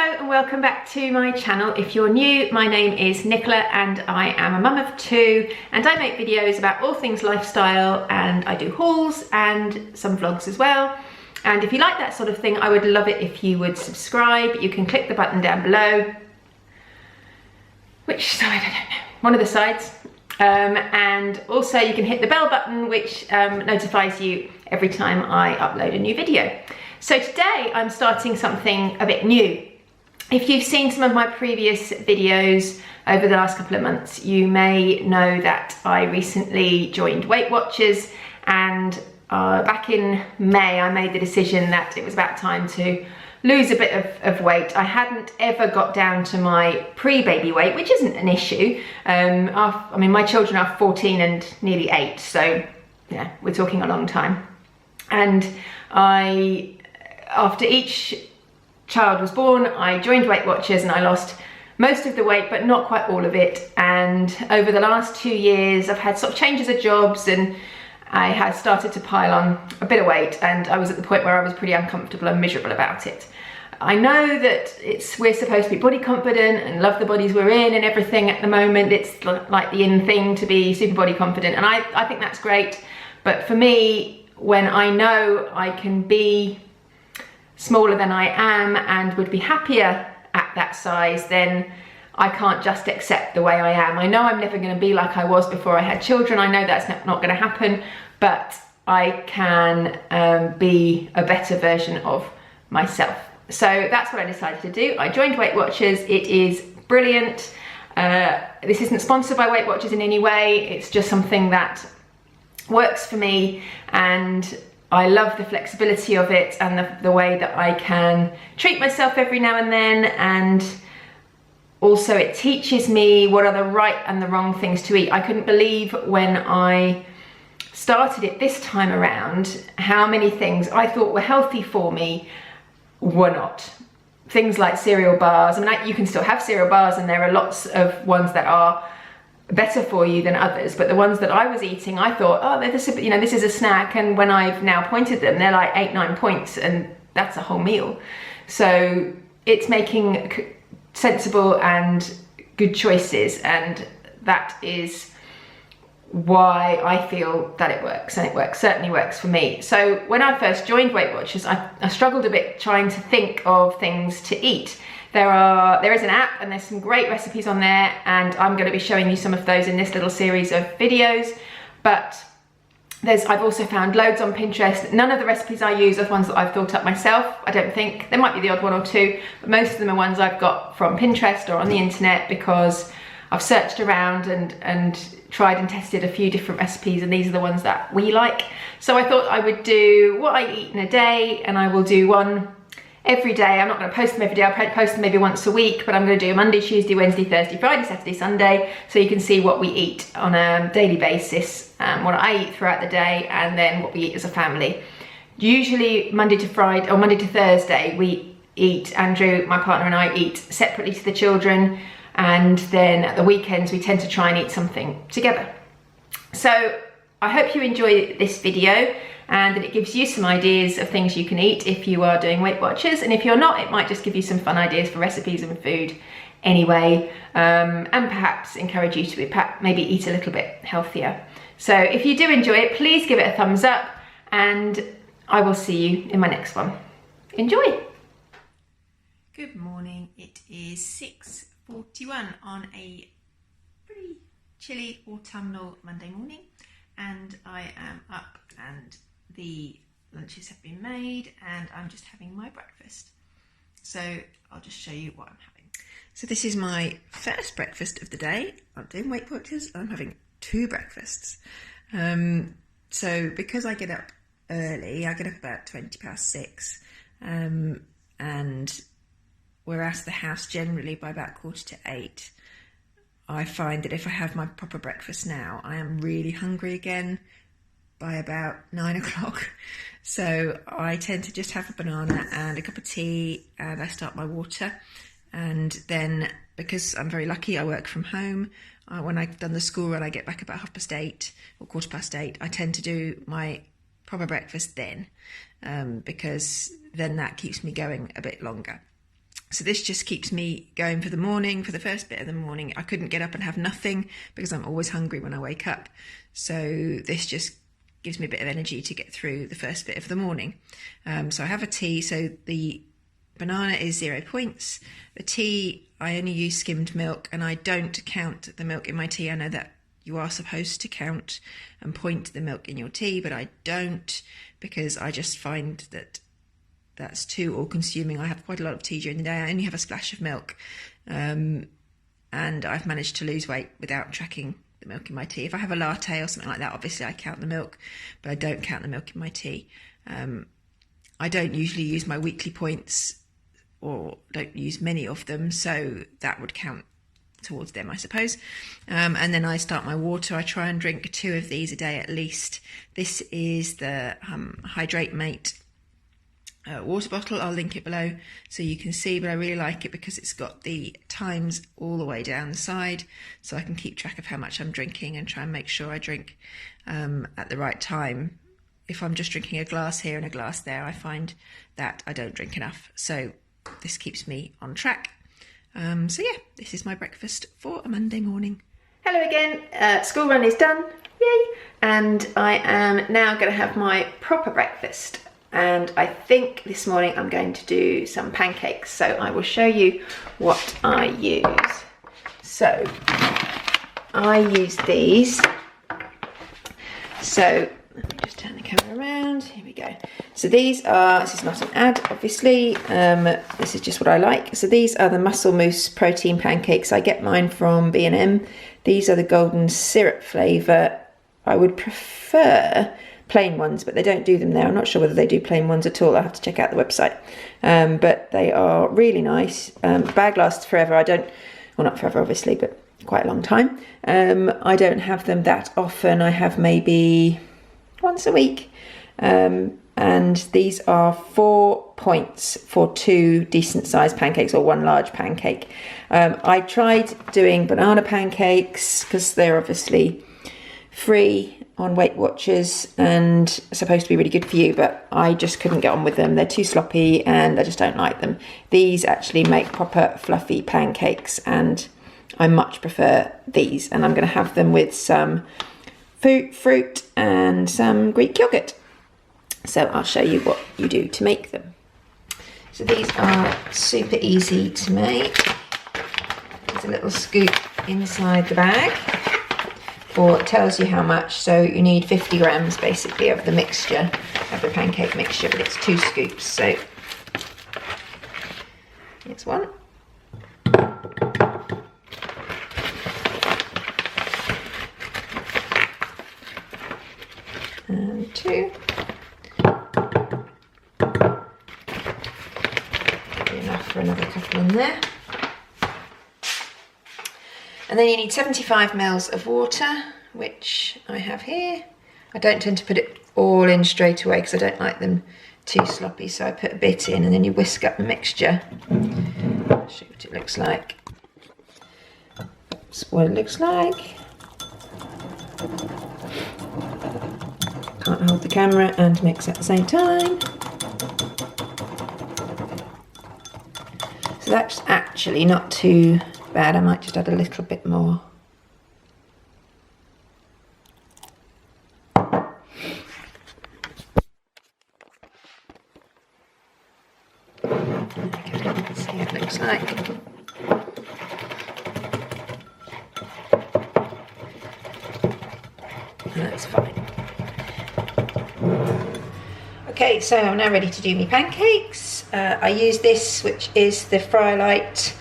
Hello and welcome back to my channel. If you're new, my name is Nicola and I am a mum of two, and I make videos about all things lifestyle, and I do hauls and some vlogs as well. And if you like that sort of thing, I would love it if you would subscribe. You can click the button down below. Which side? I don't know. One of the sides. And also you can hit the bell button, which notifies you every time I upload a new video. So today I'm starting something a bit new. If you've seen some of my previous videos over the last couple of months, you may know that I recently joined WeightWatchers, and back in May I made the decision that it was about time to lose a bit of weight. I hadn't ever got down to my pre-baby weight, which isn't an issue. I mean, my children are 14 and nearly 8, so yeah, we're talking a long time. And after each child was born, I joined WeightWatchers and I lost most of the weight, but not quite all of it. And over the last 2 years, I've had sort of changes of jobs, and I had started to pile on a bit of weight, and I was at the point where I was pretty uncomfortable and miserable about it. I know that we're supposed to be body confident and love the bodies we're in and everything at the moment. It's like the in thing to be super body confident, and I think that's great. But for me, when I know I can be smaller than I am and would be happier at that size, then I can't just accept the way I am. I know I'm never going to be like I was before I had children. I know that's not going to happen, but I can be a better version of myself. So that's what I decided to do. I joined WeightWatchers. It is brilliant. This isn't sponsored by WeightWatchers in any way. It's just something that works for me, and I love the flexibility of it and the way that I can treat myself every now and then. And also it teaches me what are the right and the wrong things to eat. I couldn't believe when I started it this time around how many things I thought were healthy for me were not. Things like cereal bars. I mean, you can still have cereal bars, and there are lots of ones that are better for you than others, but the ones that I was eating, I thought, oh, this is a snack, and when I've now pointed them, they're like 8-9 points, and that's a whole meal. So it's making sensible and good choices, and that is why I feel that it works, and it certainly works for me. So when I first joined WeightWatchers, I struggled a bit trying to think of things to eat. There is an app, and there's some great recipes on there, and I'm going to be showing you some of those in this little series of videos. But I've also found loads on Pinterest. None of the recipes I use are ones that I've thought up myself, I don't think. There might be the odd one or two, but most of them are ones I've got from Pinterest or on the internet, because I've searched around and tried and tested a few different recipes, and these are the ones that we like. So I thought I would do what I eat in a day, and I will do one every day. I'm not going to post them every day. I'll post them maybe once a week, but I'm going to do Monday, Tuesday, Wednesday, Thursday, Friday, Saturday, Sunday, so you can see what we eat on a daily basis, what I eat throughout the day, and then what we eat as a family. Usually Monday to Friday or Monday to Thursday, we eat, Andrew, my partner, and I eat separately to the children, and then at the weekends we tend to try and eat something together. So I hope you enjoy this video, and that it gives you some ideas of things you can eat if you are doing WeightWatchers, and if you're not, it might just give you some fun ideas for recipes and food anyway, and perhaps encourage you to maybe eat a little bit healthier. So if you do enjoy it, please give it a thumbs up, and I will see you in my next one. Enjoy! Good morning. It is 6:41 on a pretty chilly autumnal Monday morning, and I am up, and the lunches have been made, and I'm just having my breakfast. So I'll just show you what I'm having. So this is my first breakfast of the day. I'm doing WeightWatchers, and I'm having 2 breakfasts. So because I get up early, I get up about 6:20, and we're out of the house generally by about 7:45. I find that if I have my proper breakfast now, I am really hungry again by about 9 o'clock. So I tend to just have a banana and a cup of tea, and I start my water. And then, because I'm very lucky, I work from home. When I've done the school run, I get back about 8:30 or 8:15. I tend to do my proper breakfast then, because then that keeps me going a bit longer. So this just keeps me going for the morning, for the first bit of the morning. I couldn't get up and have nothing because I'm always hungry when I wake up. So this just gives me a bit of energy to get through the first bit of the morning. So I have a tea. So the banana is 0 points. The tea, I only use skimmed milk, and I don't count the milk in my tea. I know that you are supposed to count and point the milk in your tea, but I don't, because I just find that that's too all-consuming. I have quite a lot of tea during the day. I only have a splash of milk, and I've managed to lose weight without tracking the milk in my tea. If I have a latte or something like that, obviously I count the milk, but I don't count the milk in my tea. I don't usually use my weekly points, or don't use many of them, so that would count towards them, I suppose. And then I start my water. I try and drink 2 of these a day at least. This is the Hydrate Mate water bottle. I'll link it below so you can see, but I really like it because it's got the times all the way down the side, so I can keep track of how much I'm drinking and try and make sure I drink at the right time. If I'm just drinking a glass here and a glass there, I find that I don't drink enough, so this keeps me on track. So yeah, this is my breakfast for a Monday morning. Hello again, school run is done, yay! And I am now going to have my proper breakfast. And I think this morning I'm going to do some pancakes. So I will show you what I use. So I use these. So let me just turn the camera around. Here we go. So this is not an ad, obviously. This is just what I like. So these are the Muscle Mousse protein pancakes. I get mine from B&M. These are the golden syrup flavour. I would prefer plain ones, but they don't do them there. I'm not sure whether they do plain ones at all. I'll have to check out the website. But they are really nice. Bag lasts forever. Well, not forever, obviously, but quite a long time. I don't have them that often. I have maybe once a week. And these are 4 points for 2 decent sized pancakes, or 1 large pancake. I tried doing banana pancakes because they're obviously free on WeightWatchers and supposed to be really good for you, but I just couldn't get on with them. They're too sloppy and I just don't like them. These actually make proper fluffy pancakes, and I much prefer these, and I'm going to have them with some fruit and some Greek yogurt. So I'll show you what you do to make them. So these are super easy to make. There's a little scoop inside the bag, or it tells you how much. So you need 50 grams basically of the mixture, of the pancake mixture, but it's 2 scoops. So here's 1. And 2. Enough for another couple in there. And then you need 75 mils of water, which I have here. I don't tend to put it all in straight away because I don't like them too sloppy, so I put a bit in and then you whisk up the mixture. I'll show you what it looks like. That's what it looks like. Can't hold the camera and mix at the same time. So that's actually not too bad. I might just add a little bit more. Let's see what it looks like. That's fine. Okay, so I'm now ready to do my pancakes. I use this, which is the Frylight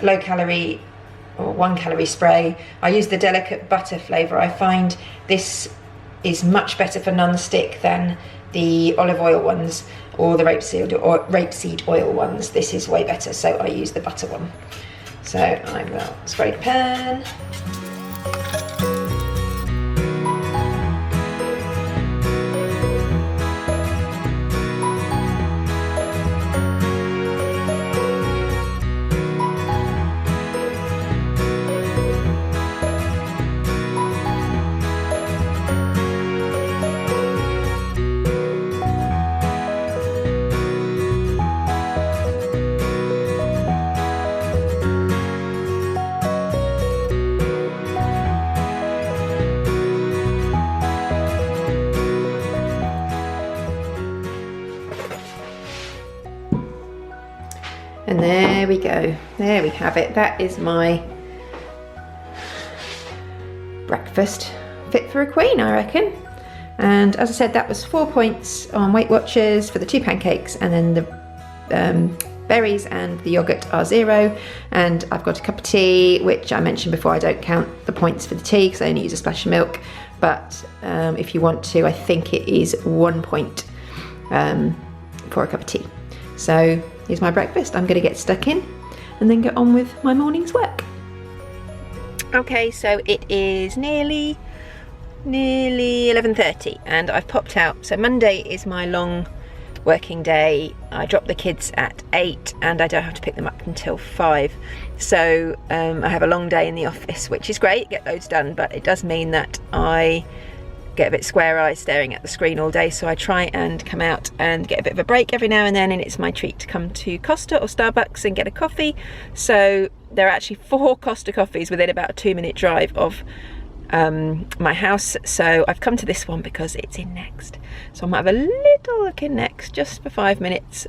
low calorie or 1 calorie spray. I use the delicate butter flavour. I find this is much better for non-stick than the olive oil ones or the rapeseed oil ones. This is way better, so I use the butter one. So I will spray the pan. And there we go. There we have it. That is my breakfast fit for a queen, I reckon. And as I said, that was 4 points on Weight Watchers for the 2 pancakes, and then the berries and the yogurt are 0. And I've got a cup of tea, which I mentioned before, I don't count the points for the tea because I only use a splash of milk. But if you want to, I think it is 1 point for a cup of tea. So here's my breakfast. I'm going to get stuck in and then get on with my morning's work. Okay, so it is nearly 11:30 and I've popped out. So Monday is my long working day. I drop the kids at 8 and I don't have to pick them up until 5. So I have a long day in the office, which is great, get loads done, but it does mean that I get a bit square-eyed staring at the screen all day. So I try and come out and get a bit of a break every now and then, and it's my treat to come to Costa or Starbucks and get a coffee. So there are actually 4 Costa coffees within about a 2-minute drive of my house, so I've come to this one because it's in Next. So I might have a little look in Next just for 5 minutes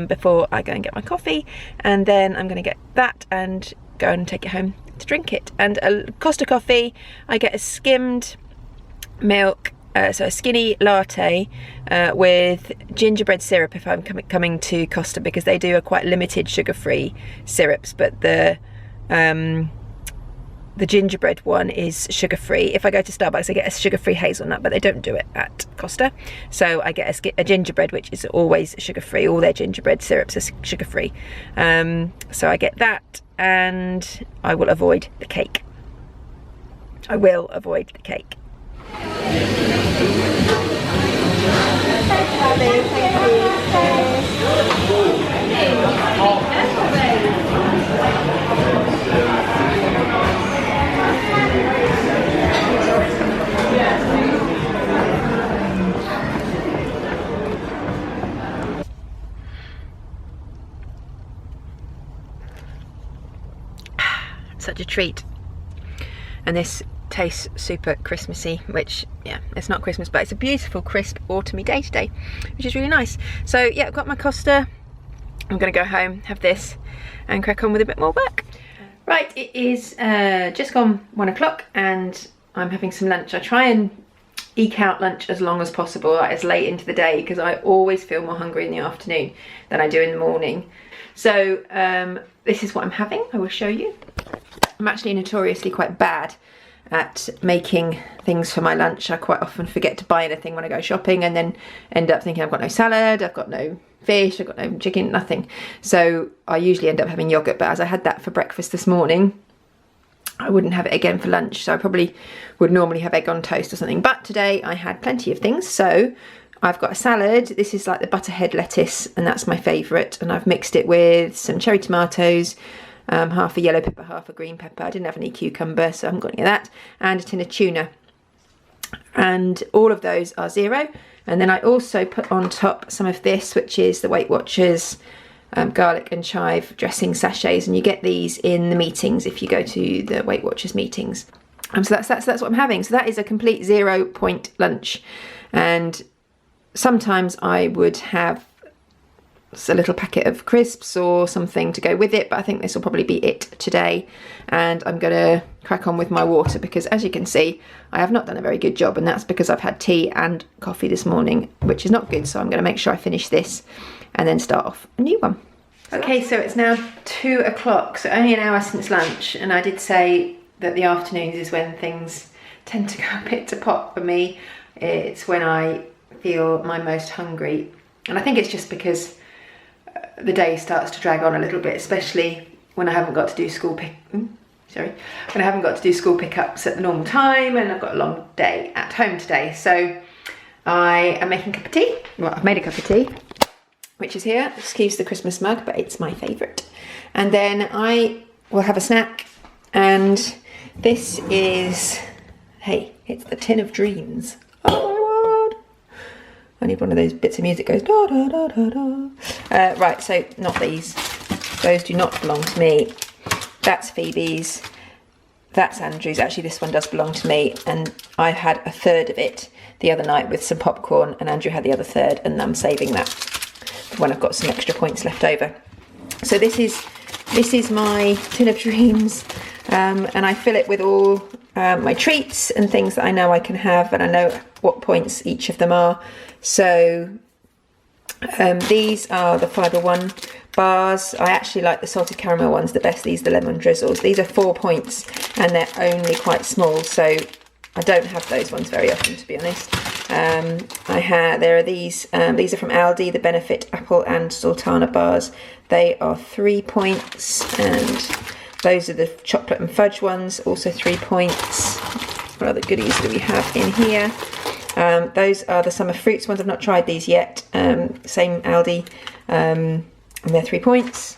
before I go and get my coffee, and then I'm going to get that and go and take it home to drink it. And a Costa coffee, I get a skimmed milk, so a skinny latte with gingerbread syrup if I'm coming to Costa, because they do a quite limited sugar-free syrups, but the gingerbread one is sugar-free. If I go to Starbucks, I get a sugar-free hazelnut, but they don't do it at Costa. So I get a gingerbread, which is always sugar-free. All their gingerbread syrups are sugar-free. So I get that, and I will avoid the cake. I will avoid the cake. Such a treat. And this tastes super Christmassy, which, yeah, it's not Christmas, but it's a beautiful crisp autumny day today, which is really nice. So yeah, I've got my Costa. I'm gonna go home, have this, and crack on with a bit more work. Right, it is just gone 1 o'clock and I'm having some lunch. I try and eke out lunch as long as possible, like as late into the day, because I always feel more hungry in the afternoon than I do in the morning. So this is what I'm having. I will show you. I'm actually notoriously quite bad at making things for my lunch. I quite often forget to buy anything when I go shopping and then end up thinking I've got no salad, I've got no fish, I've got no chicken, nothing. So I usually end up having yogurt, but as I had that for breakfast this morning, I wouldn't have it again for lunch. So I probably would normally have egg on toast or something. But today I had plenty of things. So I've got a salad. This is like the butterhead lettuce, and that's my favourite. And I've mixed it with some cherry tomatoes, half a yellow pepper, half a green pepper. I didn't have any cucumber, so I haven't got any of that. And a tin of tuna. And all of those are 0. And then I also put on top some of this, which is the Weight Watchers garlic and chive dressing sachets. And you get these in the meetings if you go to the Weight Watchers meetings. So that's what I'm having. So that is a complete 0 point lunch. And sometimes I would have a little packet of crisps or something to go with it, but I think this will probably be it today. And I'm gonna crack on with my water, because as you can see, I have not done a very good job, and that's because I've had tea and coffee this morning, which is not good. So I'm gonna make sure I finish this and then start off a new one. Okay, so it's now 2 o'clock, so only an hour since lunch, and I did say that the afternoons is when things tend to go a bit to pot for me. It's when I feel my most hungry, and I think it's just because the day starts to drag on a little bit, especially when I haven't got to do school pickups at the normal time, and I've got a long day at home today. So I am making a cup of tea. Well, I've made a cup of tea, which is here. Excuse the Christmas mug, but it's my favourite. And then I will have a snack, and this is, hey, it's the Tin of Dreams. Oh my word! I need one of those bits of music that goes da da da da da. Right, so not these. Those do not belong to me. That's Phoebe's. That's Andrew's. Actually, this one does belong to me, and I had a third of it the other night with some popcorn, and Andrew had the other third, and I'm saving that for when I've got some extra points left over. So this is my tin of dreams, and I fill it with all my treats and things that I know I can have, and I know what points each of them are. So these are the Fibre One bars. I actually like the salted caramel ones the best. These are the lemon drizzles. These are 4 points and they're only quite small, so I don't have those ones very often, to be honest. There are these are from Aldi, the Benefit Apple and Sultana bars. They are 3 points, and those are the chocolate and fudge ones, also 3 points. What other goodies do we have in here? Those are the summer fruits ones. I've not tried these yet. Same Aldi, and they're 3 points.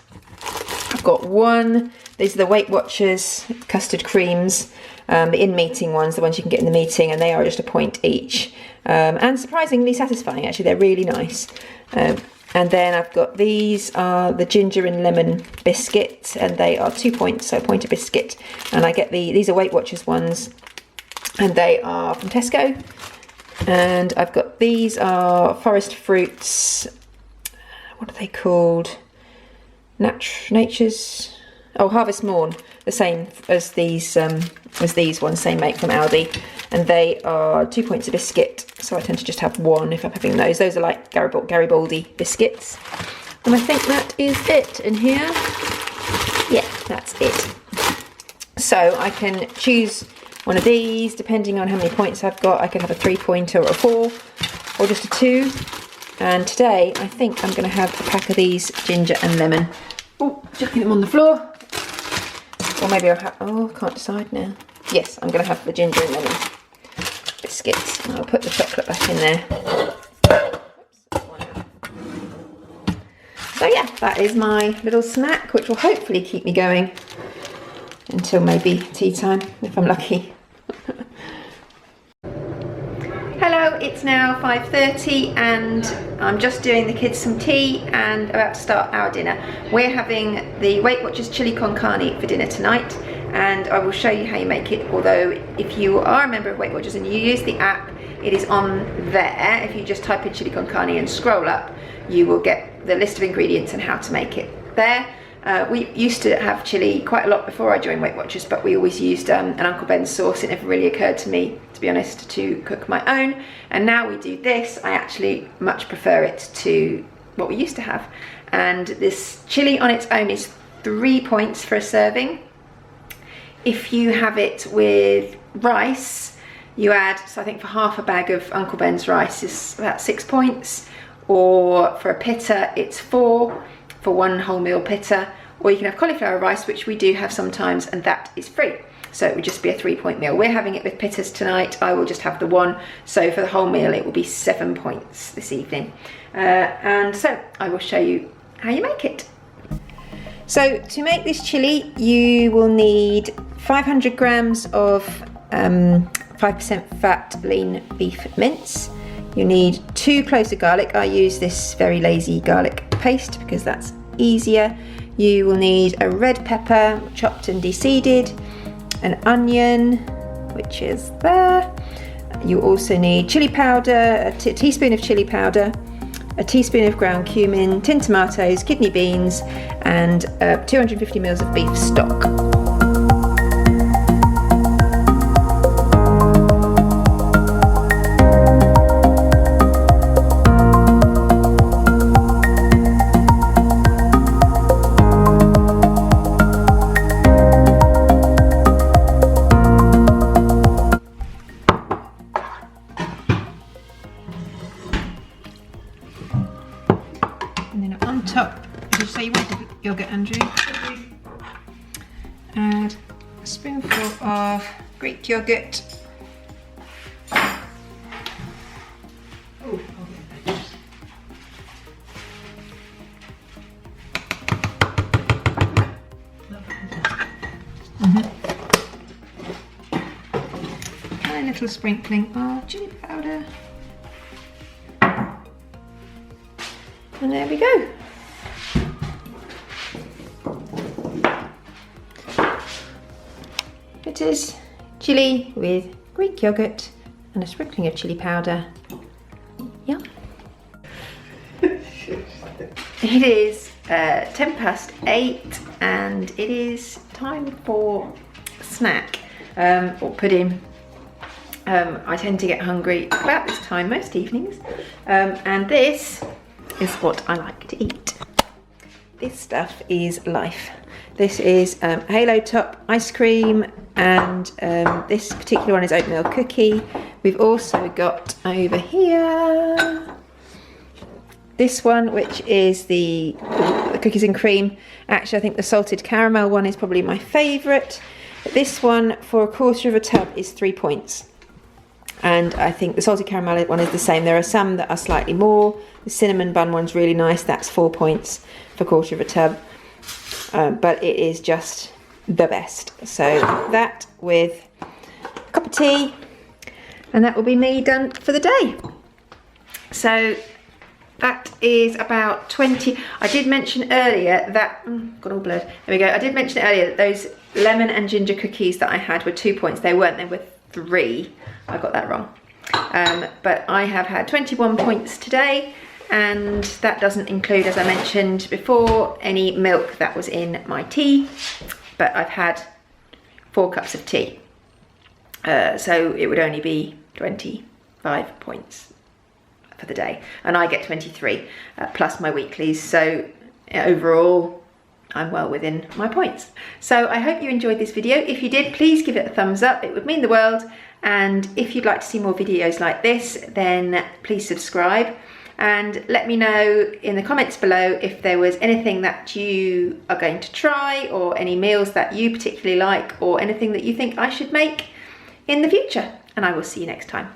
I've got one. These are the WeightWatchers custard creams, the in-meeting ones, the ones you can get in the meeting, and they are just a point each. And surprisingly satisfying, actually. They're really nice. And then I've got these are the ginger and lemon biscuits, and they are 2 points, so a point a biscuit. And I get these are WeightWatchers ones, and they are from Tesco. And I've got these are forest fruits. What are they called? Nature's. Oh, Harvest Morn, the same as these ones, same make from Aldi, and they are 2 points a biscuit. So I tend to just have one if I'm having those. Those are like Garibaldi biscuits, and I think that is it in here. Yeah, that's it. So I can choose one of these depending on how many points I've got. I can have a 3-pointer or a 4, or just a 2. And today I think I'm going to have a pack of these ginger and lemon. Oh, chucking them on the floor. Or maybe I'll have, I can't decide now. Yes, I'm going to have the ginger and lemon biscuits. And I'll put the chocolate back in there. So yeah, that is my little snack, which will hopefully keep me going until maybe tea time, if I'm lucky. Hello, it's now 5:30 and I'm just doing the kids some tea and about to start our dinner. We're having the WeightWatchers chili con carne for dinner tonight, and I will show you how you make it. Although if you are a member of WeightWatchers and you use the app, it is on there. If you just type in chili con carne and scroll up, you will get the list of ingredients and how to make it there. We used to have chili quite a lot before I joined WeightWatchers, but we always used an Uncle Ben's sauce. It never really occurred to me, to be honest, to cook my own. And now we do this. I actually much prefer it to what we used to have. And this chili on its own is 3 points for a serving. If you have it with rice, you add, so I think for half a bag of Uncle Ben's rice is about 6 points, or for a pitta it's 4 for one whole meal pitta, or you can have cauliflower rice, which we do have sometimes, and that is free. So it would just be a 3-point meal. We're having it with pittas tonight. I will just have the one. So for the whole meal, it will be 7 points this evening. And so I will show you how you make it. So to make this chili, you will need 500 grams of 5% fat lean beef mince. You need 2 cloves of garlic. I use this very lazy garlic paste because that's easier. You will need a red pepper, chopped and de-seeded, an onion, which is there. You also need chili powder, a teaspoon of chili powder, a teaspoon of ground cumin, tin tomatoes, kidney beans, and 250 ml of beef stock. Yogurt, Andrew. Add a spoonful of Greek yogurt. And a little sprinkling of chili powder. And there we go. It is chili with Greek yogurt and a sprinkling of chili powder. Yum. It is 8:10 and it is time for snack or pudding. I tend to get hungry about this time most evenings, and this is what I like to eat. This stuff is life. This is Halo Top ice cream, and this particular one is oatmeal cookie. We've also got over here this one, which is the cookies and cream. Actually, I think the salted caramel one is probably my favourite. This one for 1/4 of a tub is 3 points. And I think the salted caramel one is the same. There are some that are slightly more. The cinnamon bun one's really nice. That's 4 points for 1/4 of a tub. But it is just the best. So that with a cup of tea, and that will be me done for the day. So that is about 20. I did mention earlier that, got all blurred. There we go. I did mention earlier that those lemon and ginger cookies that I had were 2 points. They weren't, they were 3. I got that wrong. But I have had 21 points today, and that doesn't include, as I mentioned before, any milk that was in my tea, but I've had 4 cups of tea. So it would only be 25 points for the day, and I get 23 plus my weeklies, so overall I'm well within my points. So I hope you enjoyed this video. If you did, please give it a thumbs up, it would mean the world. And if you'd like to see more videos like this, then please subscribe, and let me know in the comments below if there was anything that you are going to try, or any meals that you particularly like, or anything that you think I should make in the future. And I will see you next time.